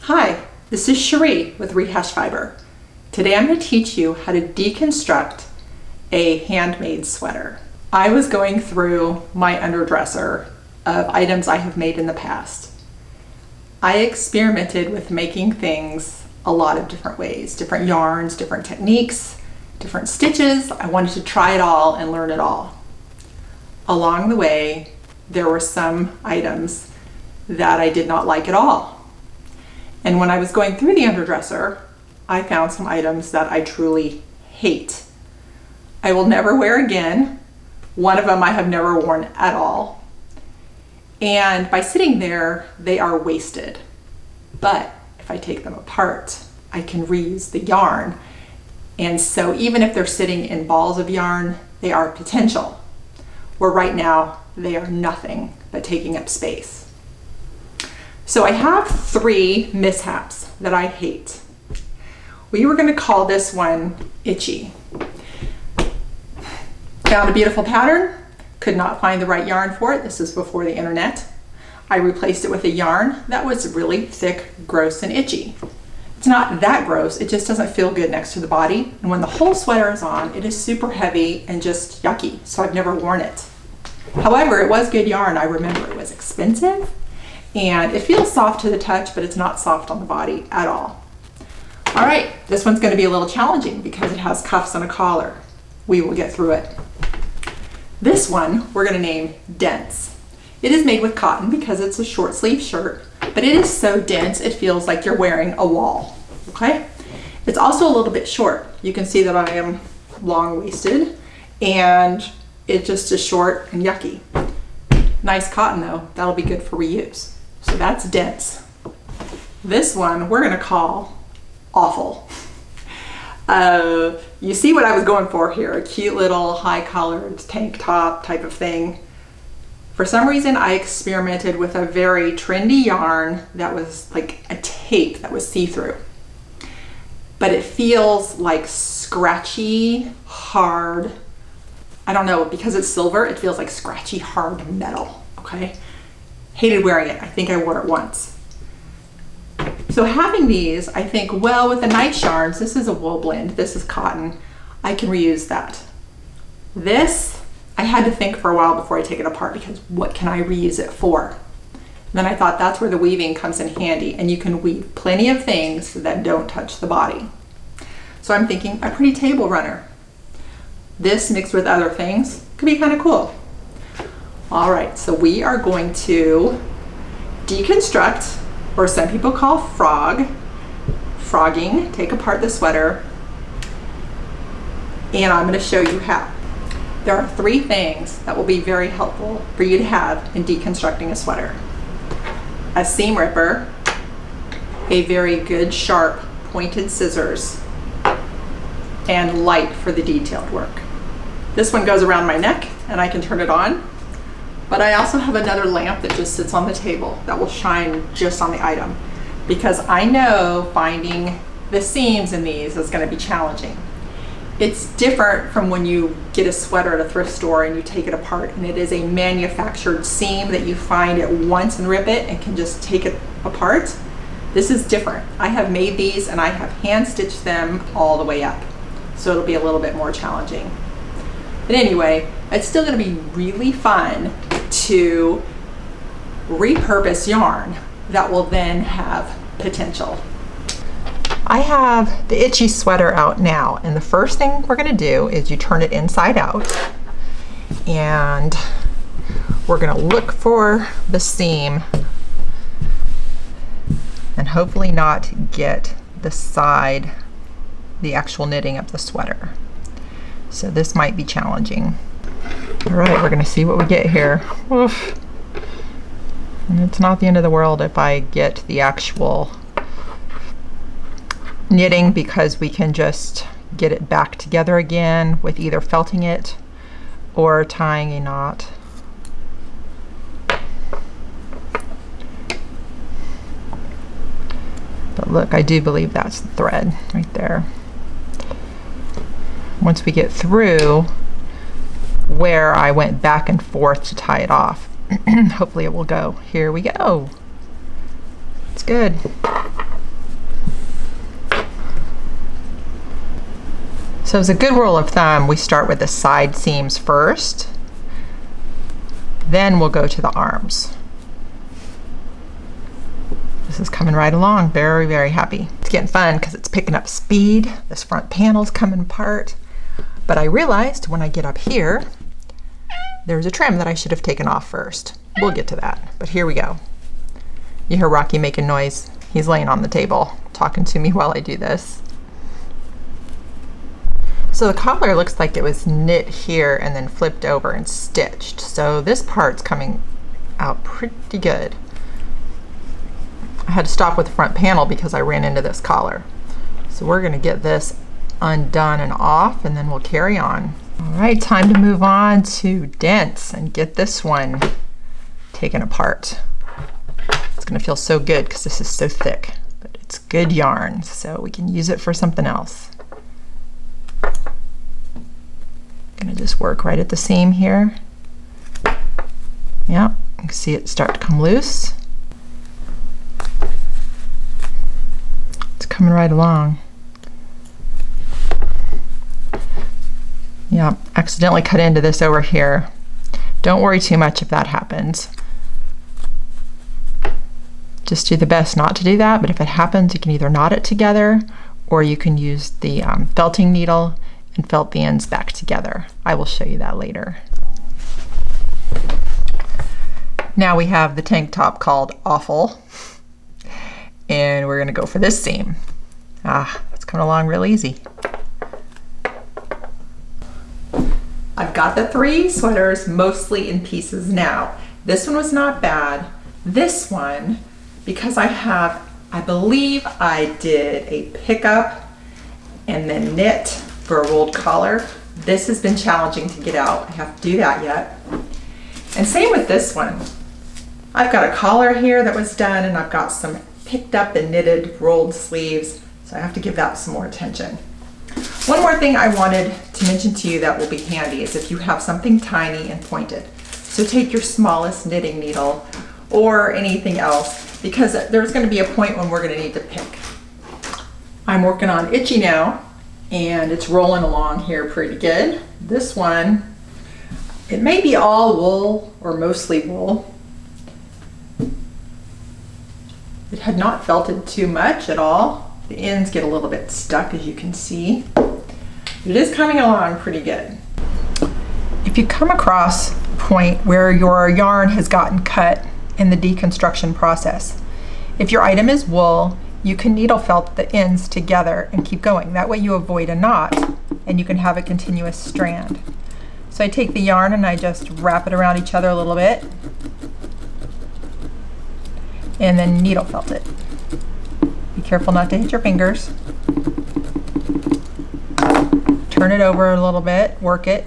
Hi, this is Cherie with Rehashfiber. Today I'm going to teach you how to deconstruct a handmade sweater. I was going through my underdresser of items I have made in the past. I experimented with making things a lot of different ways, different yarns, different techniques, different stitches. I wanted to try it all and learn it all. Along the way, there were some items that I did not like at all. And when I was going through the underdresser, I found some items that I truly hate. I will never wear again. One of them I have never worn at all. And by sitting there, they are wasted. But if I take them apart, I can reuse the yarn. And so even if they're sitting in balls of yarn, they are potential. Where right now, they are nothing but taking up space. So I have 3 mishaps that I hate. We were going to call this one itchy. Found a beautiful pattern, could not find the right yarn for it. This is before the internet. I replaced it with a yarn that was really thick, gross, and itchy. It's not that gross, it just doesn't feel good next to the body. And when the whole sweater is on, it is super heavy and just yucky, so I've never worn it. However, it was good yarn. I remember it was expensive. And it feels soft to the touch, but it's not soft on the body at all. All right, this one's going to be a little challenging because it has cuffs and a collar. We will get through it. This one we're going to name Dense. It is made with cotton because it's a short sleeve shirt, but it is so dense it feels like you're wearing a wall, okay? It's also a little bit short. You can see that I am long-waisted and it just is short and yucky. Nice cotton though, that'll be good for reuse. So that's Dense. This one we're gonna call Awful. You see what I was going for here, a cute little high-collared tank top type of thing. For some reason I experimented with a very trendy yarn that was like a tape that was see-through. But it feels like scratchy, hard, I don't know, because it's silver, it feels like scratchy, hard metal, okay? Hated wearing it. I think I wore it once. So having these, I think, well, with the nice yarns, this is a wool blend, this is cotton, I can reuse that. This, I had to think for a while before I take it apart because what can I reuse it for? And then I thought that's where the weaving comes in handy, and you can weave plenty of things that don't touch the body. So I'm thinking a pretty table runner. This mixed with other things could be kind of cool. All right, so we are going to deconstruct, or some people call frogging, take apart the sweater, and I'm going to show you how. There are 3 things that will be very helpful for you to have in deconstructing a sweater. A seam ripper, a very good sharp pointed scissors, and light for the detailed work. This one goes around my neck and I can turn it on, but I also have another lamp that just sits on the table that will shine just on the item because I know finding the seams in these is going to be challenging. It's different from when you get a sweater at a thrift store and you take it apart and it is a manufactured seam that you find at once and rip it and can just take it apart. This is different. I have made these and I have hand stitched them all the way up, so it'll be a little bit more challenging. But anyway, it's still going to be really fun to repurpose yarn that will then have potential. I have the itchy sweater out now, and the first thing we're going to do is you turn it inside out, and we're going to look for the seam and hopefully not get the side, the actual knitting of the sweater. So this might be challenging. All right, we're gonna see what we get here. Oof. And it's not the end of the world if I get the actual knitting because we can just get it back together again with either felting it or tying a knot. But look, I do believe that's the thread right there. Once we get through where I went back and forth to tie it off, hopefully it will go. Here we go. It's good. So as a good rule of thumb, we start with the side seams first, then we'll go to the arms. This is coming right along, very, very happy. It's getting fun because it's picking up speed. This front panel's coming apart. But I realized when I get up here, there's a trim that I should have taken off first. We'll get to that, but here we go. You hear Rocky making noise. He's laying on the table, talking to me while I do this. So the collar looks like it was knit here and then flipped over and stitched. So this part's coming out pretty good. I had to stop with the front panel because I ran into this collar. So we're gonna get this undone and off, and then we'll carry on. All right, time to move on to dents and get this one taken apart. It's gonna feel so good because this is so thick, but it's good yarn, so we can use it for something else. Gonna just work right at the seam here. Yeah, you can see it start to come loose. It's coming right along. Yeah, accidentally cut into this over here. Don't worry too much if that happens. Just do the best not to do that, but if it happens, you can either knot it together or you can use the felting needle and felt the ends back together. I will show you that later. Now we have the tank top called Awful, and we're gonna go for this seam. It's coming along real easy. I've got the 3 sweaters mostly in pieces now. This one was not bad. This one, because I believe I did a pickup and then knit for a rolled collar. This has been challenging to get out. I have to do that yet. And same with this one. I've got a collar here that was done, and I've got some picked up and knitted rolled sleeves, so I have to give that some more attention. One more thing I wanted to mention to you that will be handy is if you have something tiny and pointed. So take your smallest knitting needle or anything else, because there's going to be a point when we're going to need to pick. I'm working on Itchy now, and it's rolling along here pretty good. This one, it may be all wool or mostly wool. It had not felted too much at all. The ends get a little bit stuck, as you can see. It is coming along pretty good. If you come across a point where your yarn has gotten cut in the deconstruction process, if your item is wool, you can needle felt the ends together and keep going. That way you avoid a knot and you can have a continuous strand. So I take the yarn and I just wrap it around each other a little bit and then needle felt it. Be careful not to hit your fingers. Turn it over a little bit, work it.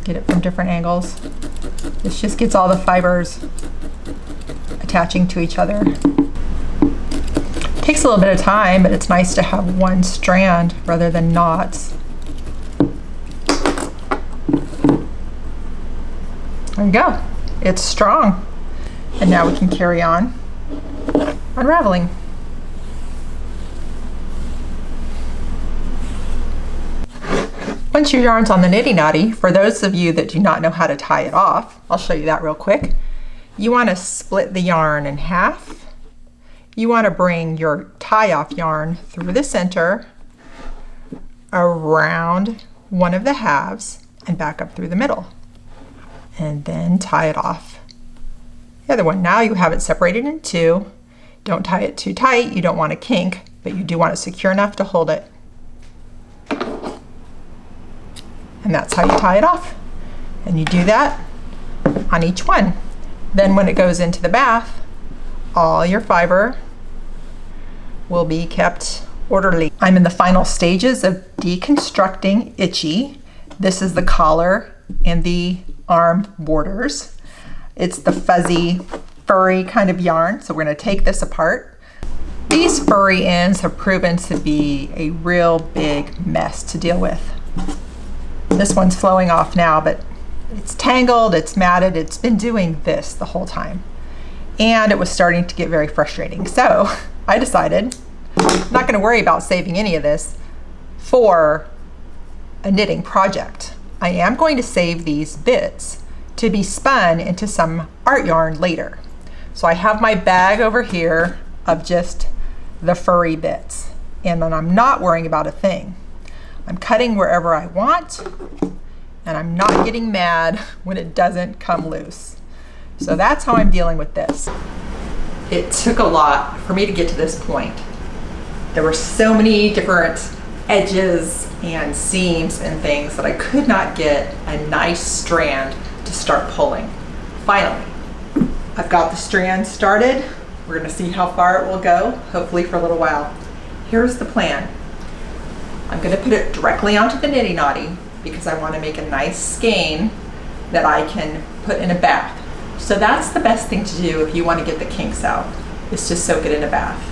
Get it from different angles. This just gets all the fibers attaching to each other. Takes a little bit of time, but it's nice to have one strand rather than knots. There you go. It's strong. And now we can carry on unraveling. Once your yarn's on the Niddy Noddy, for those of you that do not know how to tie it off, I'll show you that real quick. You want to split the yarn in half. You want to bring your tie-off yarn through the center, around one of the halves, and back up through the middle. And then tie it off. The other one, now you have it separated in 2. Don't tie it too tight, you don't want to kink, but you do want it secure enough to hold it. And that's how you tie it off. And you do that on each one. Then when it goes into the bath, all your fiber will be kept orderly. I'm in the final stages of deconstructing Itchy. This is the collar and the arm borders. It's the fuzzy, furry kind of yarn. So we're gonna take this apart. These furry ends have proven to be a real big mess to deal with. This one's flowing off now, but it's tangled, it's matted, it's been doing this the whole time. And it was starting to get very frustrating. So I decided I'm not going to worry about saving any of this for a knitting project. I am going to save these bits to be spun into some art yarn later. So I have my bag over here of just the furry bits, and then I'm not worrying about a thing. I'm cutting wherever I want, and I'm not getting mad when it doesn't come loose. So that's how I'm dealing with this. It took a lot for me to get to this point. There were so many different edges and seams and things that I could not get a nice strand to start pulling. Finally, I've got the strand started. We're gonna see how far it will go, hopefully for a little while. Here's the plan. I'm gonna put it directly onto the Niddy Noddy because I wanna make a nice skein that I can put in a bath. So that's the best thing to do if you wanna get the kinks out, is to soak it in a bath.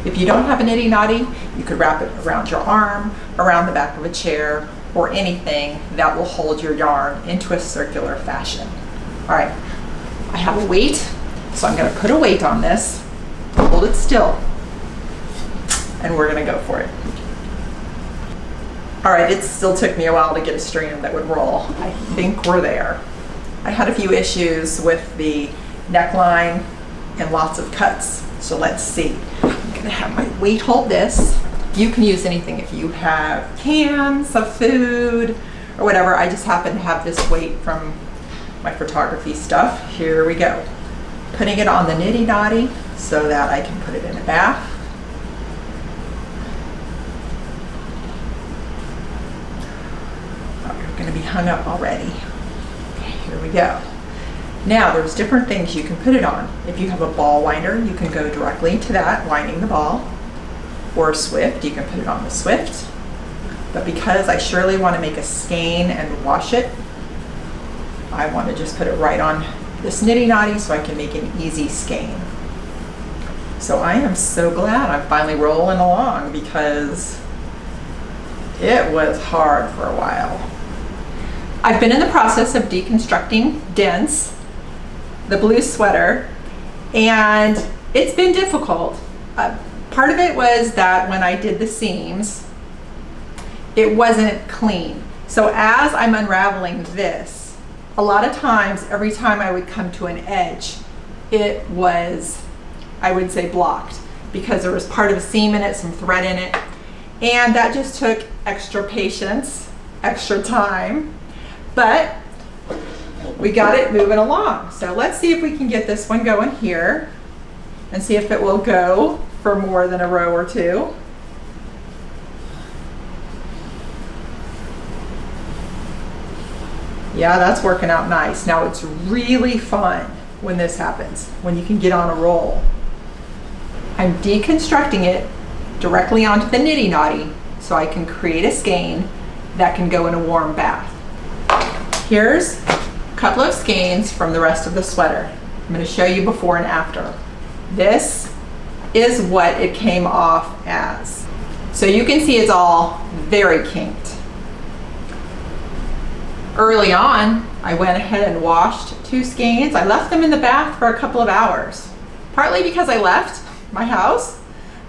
If you don't have a Niddy Noddy, you could wrap it around your arm, around the back of a chair, or anything that will hold your yarn into a circular fashion. All right, I have a weight, so I'm gonna put a weight on this, hold it still, and we're gonna go for it. All right, it still took me a while to get a strand that would roll. I think we're there. I had a few issues with the neckline and lots of cuts, so let's see. I'm gonna have my weight hold this. You can use anything if you have cans of food or whatever. I just happen to have this weight from my photography stuff. Here we go. Putting it on the Niddy Noddy so that I can put it in a bath. Oh, you're gonna be hung up already. Okay, here we go. Now there's different things you can put it on. If you have a ball winder, you can go directly to that, winding the ball. Or a Swift, you can put it on the Swift. But because I surely want to make a skein and wash it, I want to just put it right on this Niddy Noddy so I can make an easy skein. So I am so glad I'm finally rolling along because it was hard for a while. I've been in the process of deconstructing Dense, the blue sweater, and it's been difficult. Part of it was that when I did the seams, it wasn't clean. So as I'm unraveling this, a lot of times, every time I would come to an edge, it was, I would say, blocked because there was part of a seam in it, some thread in it, and that just took extra patience, extra time, but we got it moving along. So let's see if we can get this one going here and see if it will go for more than a row or two. Yeah, that's working out nice. Now it's really fun when this happens, when you can get on a roll. I'm deconstructing it directly onto the Niddy Noddy so I can create a skein that can go in a warm bath. Here's a couple of skeins from the rest of the sweater. I'm going to show you before and after. This is what it came off as. So you can see it's all very kinked. Early on, I went ahead and washed 2 skeins. I left them in the bath for a couple of hours, partly because I left my house,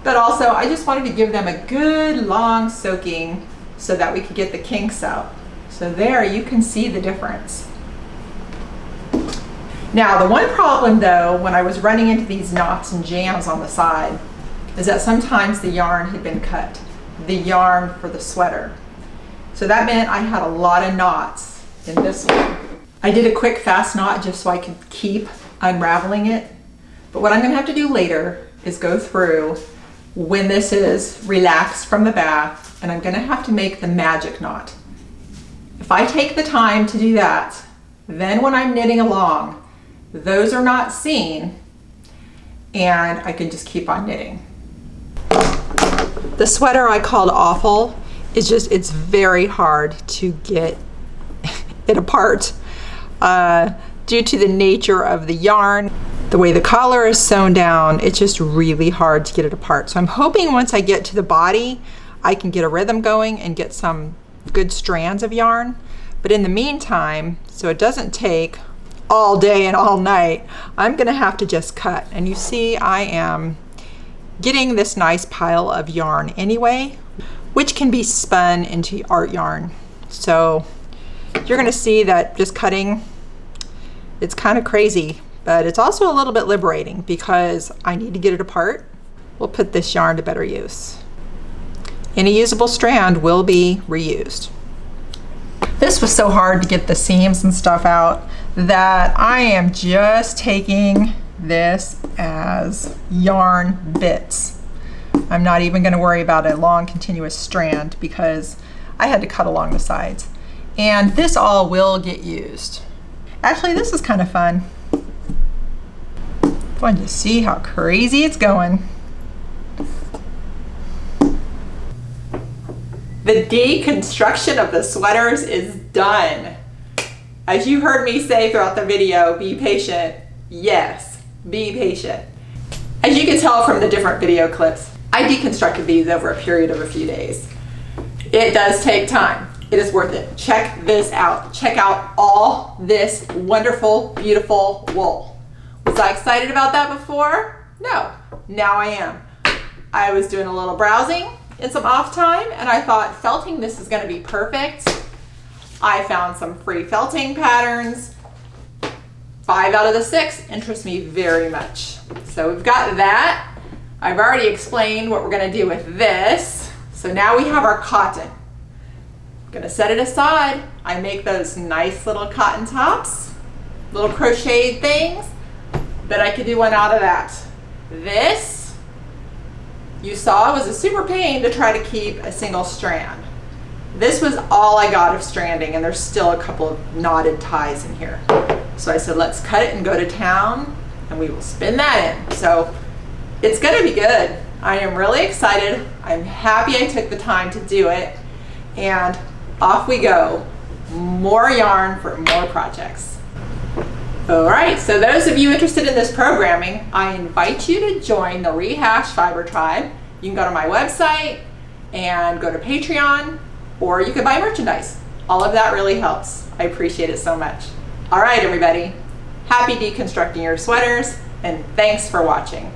but also I just wanted to give them a good long soaking so that we could get the kinks out. So there you can see the difference. Now, the one problem though, when I was running into these knots and jams on the side, is that sometimes the yarn had been cut, the yarn for the sweater. So that meant I had a lot of knots in this one. I did a quick fast knot just so I could keep unraveling it. But what I'm gonna have to do later is go through when this is relaxed from the bath, and I'm gonna have to make the magic knot. If I take the time to do that, then when I'm knitting along, those are not seen, and I can just keep on knitting. The sweater I called awful is just, it's very hard to get it apart due to the nature of the yarn. The way the collar is sewn down, it's just really hard to get it apart. So I'm hoping once I get to the body, I can get a rhythm going and get some good strands of yarn. But in the meantime, so it doesn't take all day and all night, I'm gonna have to just cut. And you see I am getting this nice pile of yarn anyway, which can be spun into art yarn. So you're gonna see that just cutting, it's kind of crazy, but it's also a little bit liberating because I need to get it apart. We'll put this yarn to better use. Any usable strand will be reused. This was so hard to get the seams and stuff out that I am just taking this as yarn bits. I'm not even going to worry about a long continuous strand because I had to cut along the sides. And this all will get used. Actually, this is kind of fun. Fun to see how crazy it's going. The deconstruction of the sweaters is done. As you heard me say throughout the video, be patient. Yes, be patient. As you can tell from the different video clips, I deconstructed these over a period of a few days. It does take time. It is worth it. Check this out. Check out all this wonderful, beautiful wool. Was I excited about that before? No, now I am. I was doing a little browsing in some off time and I thought felting this is going to be perfect. I found some free felting patterns. 5 out of the 6 interest me very much. So we've got that. I've already explained what we're going to do with this. So now we have our cotton. I'm going to set it aside. I make those nice little cotton tops, little crocheted things, but I could do one out of that. This, you saw, was a super pain to try to keep a single strand. This was all I got of stranding, and there's still a couple of knotted ties in here. So I said, let's cut it and go to town, and we will spin that in. So it's gonna be good. I am really excited. I'm happy I took the time to do it, and off we go. More yarn for more projects. All right, so those of you interested in this programming, I invite you to join the Rehash Fiber Tribe. You can go to my website and go to Patreon, or you can buy merchandise. All of that really helps. I appreciate it so much. All right, everybody. Happy deconstructing your sweaters, and thanks for watching.